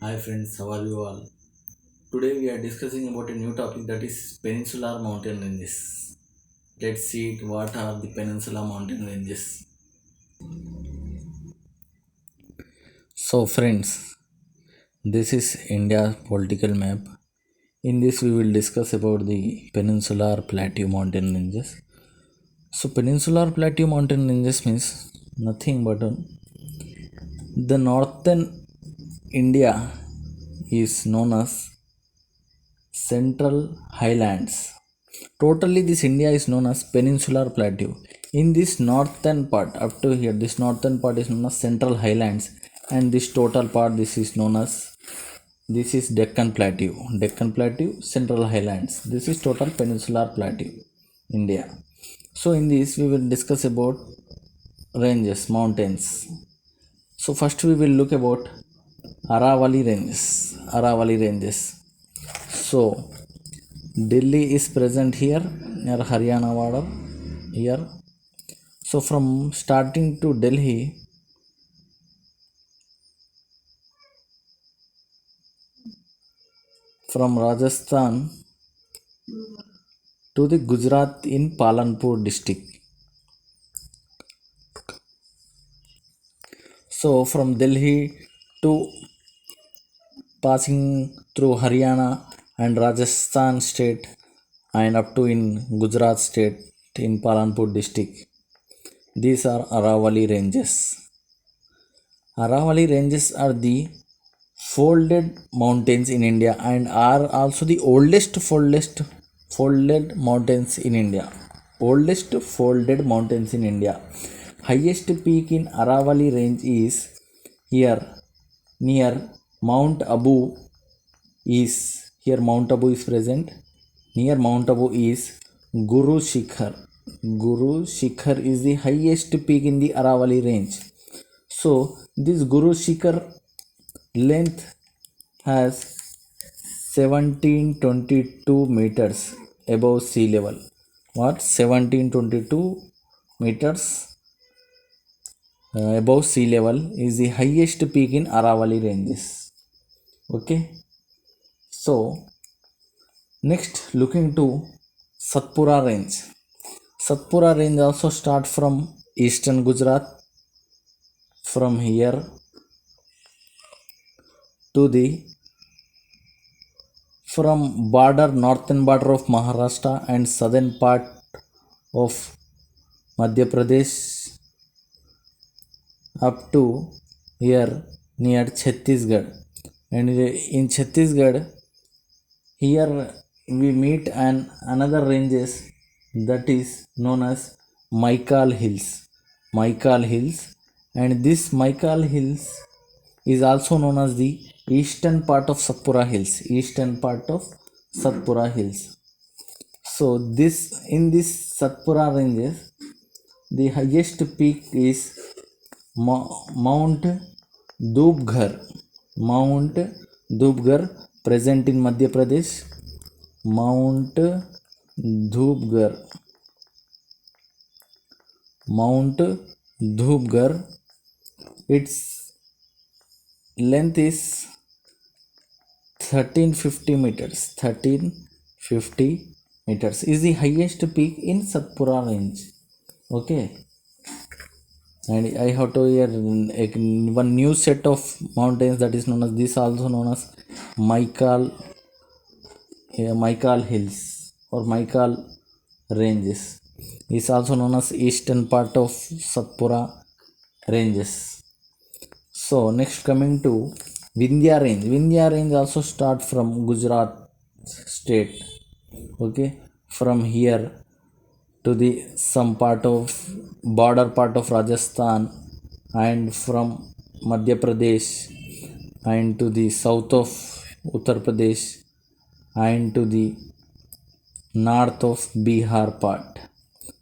Hi friends, how are you all? Today we are discussing about a new topic that is peninsular mountain ranges. Let's see what are the peninsular mountain ranges. So friends, this is India's political map. In this we will discuss about the peninsular plateau mountain ranges. So peninsular plateau mountain ranges means nothing but the northern India is known as Central Highlands. Totally, this India is known as Peninsular Plateau. In this northern part, up to here, this northern part is known as Central Highlands, and this total part, this is Deccan Plateau. Deccan Plateau, Central Highlands. This is total Peninsular Plateau, India. So in this, we will discuss about ranges, mountains. So first, we will look about Aravali ranges. Aravali ranges. So Delhi is present here near Haryana border here. So from starting to Delhi, from Rajasthan to the Gujarat in Palanpur district. So from Delhi to passing through Haryana and Rajasthan state and up to in Gujarat state in Palanpur district. These are Aravali ranges. Aravali ranges are the folded mountains in India and are also the oldest folded mountains in India. Oldest folded mountains in India. Highest peak in Aravali range is here near Mount Abu Mount Abu is present. Near Mount Abu is Guru Shikhar. Guru Shikhar is the highest peak in the Aravali range. So this Guru Shikhar length has 1722 meters above sea level. What? 1722 meters above sea level is the highest peak in Aravali ranges. Okay. So next looking to Satpura range. Satpura range also start from eastern Gujarat, from here to the from northern border of Maharashtra and southern part of Madhya Pradesh up to here near Chhattisgarh. And in Chhattisgarh, here we meet another ranges that is known as Maikal Hills. Maikal Hills, and this Maikal Hills is also known as the eastern part of Satpura Hills. Eastern part of Satpura Hills. So this in this Satpura ranges, the highest peak is Mount Dubghar. Mount Dubghar, present in Madhya Pradesh. Mount Dubghar. Mount Dubghar. Its length is 1350 meters. 1350 meters is the highest peak in Satpura range. Okay. And I have to here one new set of mountains that is known as this, also known as Maikal Maikal Hills or Maikal ranges. Is also known as eastern part of Satpura ranges. So next coming to Vindhya range. Vindhya range also start from Gujarat state. Okay, from here to the some part of border part of Rajasthan and from Madhya Pradesh and to the south of Uttar Pradesh and to the north of Bihar part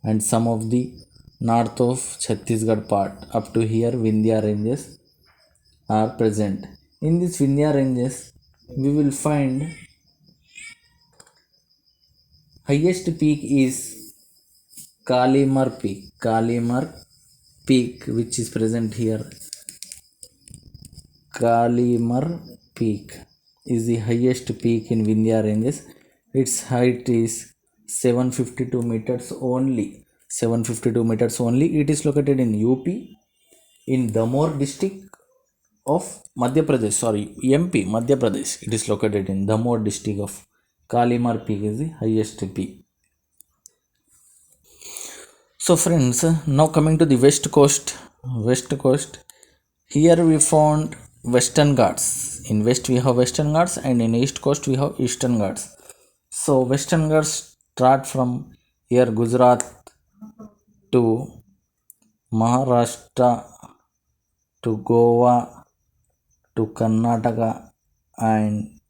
and some of the north of Chhattisgarh part. Up to here Vindhya ranges are present. In these Vindhya ranges we will find highest peak is Kalimar peak. Kalimar peak, which is present here. Kalimar peak is the highest peak in Vindhya ranges. Its height is 752 meters only. 752 meters only. It is located in UP, in Damor district of Madhya Pradesh. Sorry, MP, Madhya Pradesh. It is located in Damor district of Kalimar peak is the highest peak. So friends, now coming to the west coast. Here we found Western Ghats. In west we have Western Ghats and in east coast we have Eastern Ghats. So Western Ghats start from here Gujarat to Maharashtra to Goa to Karnataka and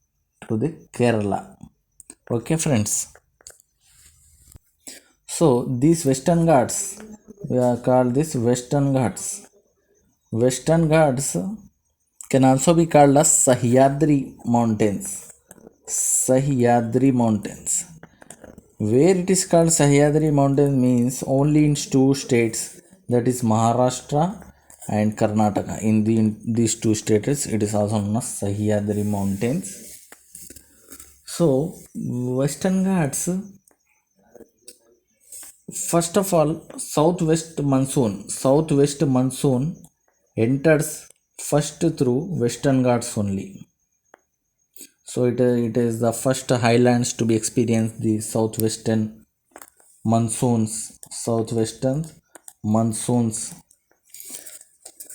to the Kerala. Okay friends. So these Western Ghats, we are called this Western Ghats. Western Ghats can also be called as Sahyadri Mountains. Sahyadri Mountains. Where it is called Sahyadri Mountains means only in two states, that is Maharashtra and Karnataka. In these two states, it is also known as Sahyadri Mountains. So, Western Ghats, first of all, southwest monsoon enters first through Western Ghats only. So it is the first highlands to be experienced the southwestern monsoons.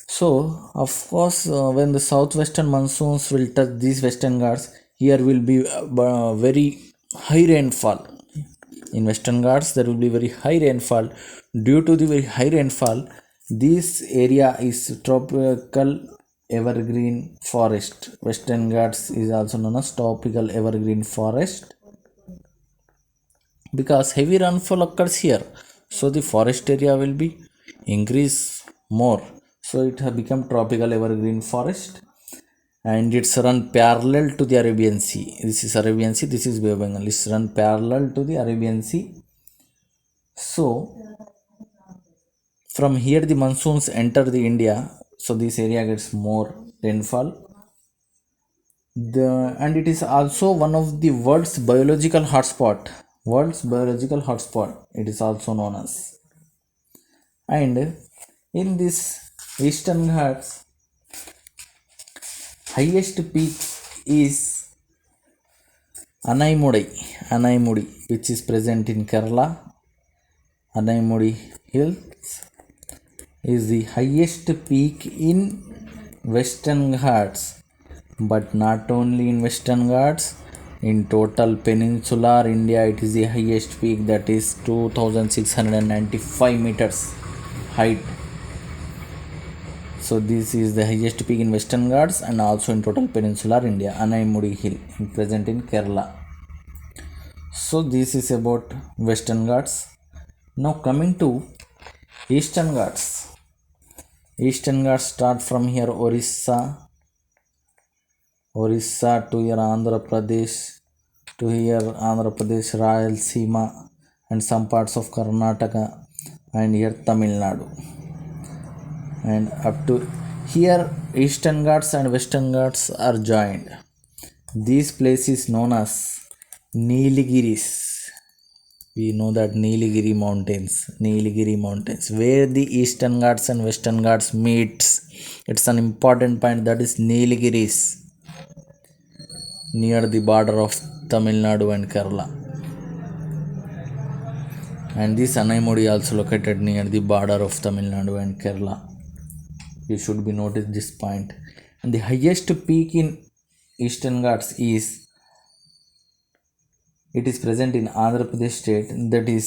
So of course, when the southwestern monsoons will touch these Western Ghats, here will be very high rainfall. In Western Ghats, there will be very high rainfall. Due to the very high rainfall, this area is tropical evergreen forest. Western Ghats is also known as tropical evergreen forest because heavy rainfall occurs here. So the forest area will be increase more. So it has become tropical evergreen forest and it's run parallel to the Arabian Sea. This is Arabian Sea, this is Bay of Bengal. It's run parallel to the Arabian Sea. So from here the monsoons enter the India, so this area gets more rainfall. And it is also one of the world's biological hotspot. It is also known as. And in this Eastern Ghats, highest peak is Anaimudi, which is present in Kerala. Anaimudi Hills is the highest peak in Western Ghats, but not only in Western Ghats, in total peninsular India it is the highest peak, that is 2695 meters height. So this is the highest peak in Western Ghats and also in total peninsular India, Anaimudi Hill, present in Kerala. So this is about Western Ghats. Now coming to Eastern Ghats. Eastern Ghats start from here Orissa to here Andhra Pradesh, Rayalaseema and some parts of Karnataka and here Tamil Nadu. And up to here Eastern Ghats and Western Ghats are joined. This place is known as Nilgiris. We know that Nilgiri Mountains, where the Eastern Ghats and Western Ghats meets. It's an important point, that is Nilgiris, near the border of Tamil Nadu and Kerala. And this Anaimudi also located near the border of Tamil Nadu and Kerala. You should be noticed this point. And the highest peak in Eastern Ghats is present in Andhra Pradesh state, that is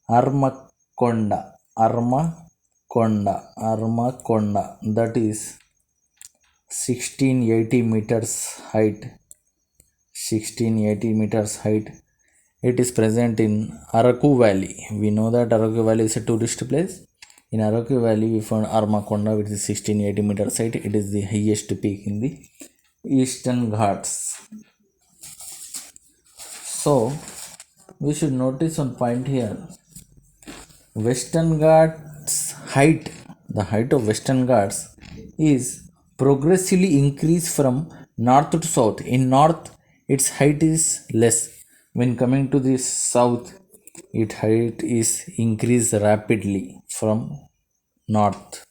Armakonda, that is 1680 meters height. It is present in Araku Valley. We know that Araku Valley is a tourist place. In Araku Valley, we found Armakonda, which is 1680 meters height. It is the highest peak in the Eastern Ghats. So, we should notice one point here. Western Ghats height, the height of Western Ghats is progressively increase from north to south. In north, its height is less. When coming to the south, its height is increased rapidly from north.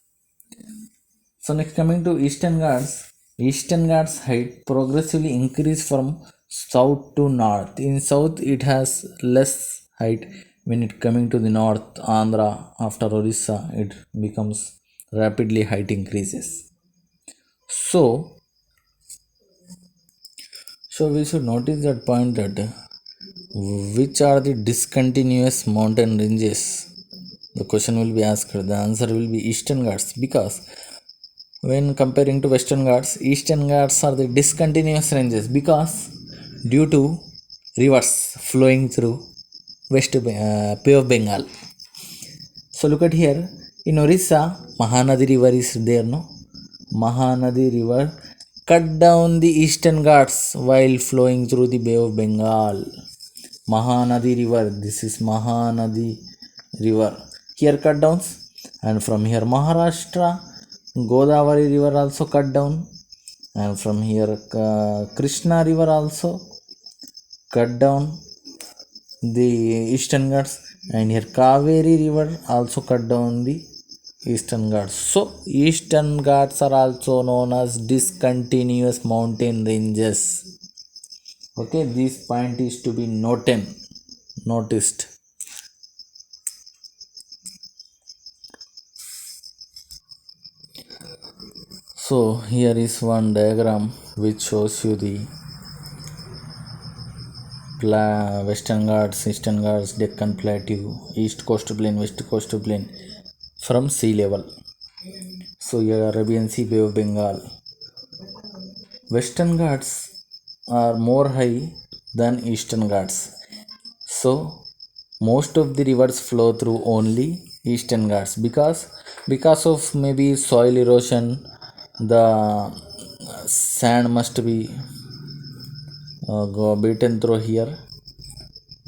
So next coming to Eastern Ghats height progressively increase from south to north. In south, it has less height. When it coming to the north, Andhra after Orissa, it becomes rapidly height increases. So, so we should notice that point that which are the discontinuous mountain ranges. The question will be asked. The answer will be Eastern Ghats, because when comparing to Western Ghats, Eastern Ghats are the discontinuous ranges because due to rivers flowing through Bay of Bengal. So look at here. In Orissa, Mahanadi River is there, no? Mahanadi River cut down the Eastern Ghats while flowing through the Bay of Bengal. Mahanadi River, this is Mahanadi River. Here cut downs, and from here Maharashtra, Godavari River also cut down, and from here Krishna River also cut down the Eastern Ghats, and here Kaveri River also cut down the Eastern Ghats. So Eastern Ghats are also known as discontinuous mountain ranges. Okay, this point is to be noticed. So here is one diagram which shows you the Western Ghats, Eastern Ghats, Deccan Plateau, East Coast Plain, West Coast Plain from sea level. So here Arabian Sea, Bay of Bengal. Western Ghats are more high than Eastern Ghats. So most of the rivers flow through only Eastern Ghats because of maybe soil erosion, the sand must be beaten through here.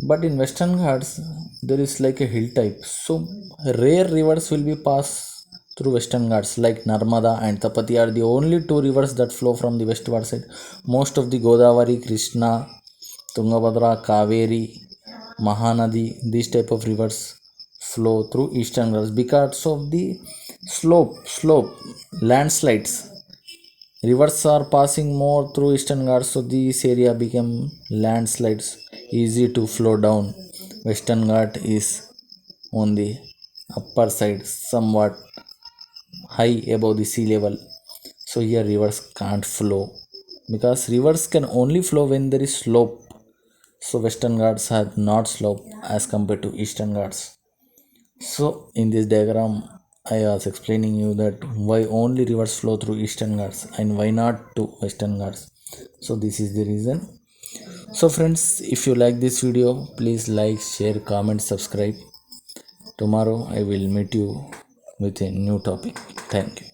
But in Western Ghats, there is like a hill type, so rare rivers will be passed through Western Ghats, like Narmada and Tapati are the only two rivers that flow from the westward side. Most of the Godavari, Krishna, Tungabhadra, Kaveri, Mahanadi, these type of rivers flow through Eastern Ghats because of the slope landslides. Rivers are passing more through Eastern Ghats, so this area become landslides, easy to flow down. Western Ghat is on the upper side, somewhat high above the sea level, so here rivers can't flow because rivers can only flow when there is slope. So Western Ghats have not slope as compared to Eastern Ghats. So in this diagram, I was explaining you that why only rivers flow through Eastern Ghats and why not to Western Ghats. So this is the reason. So friends, if you like this video, please like, share, comment, subscribe. Tomorrow I will meet you with a new topic. Thank you.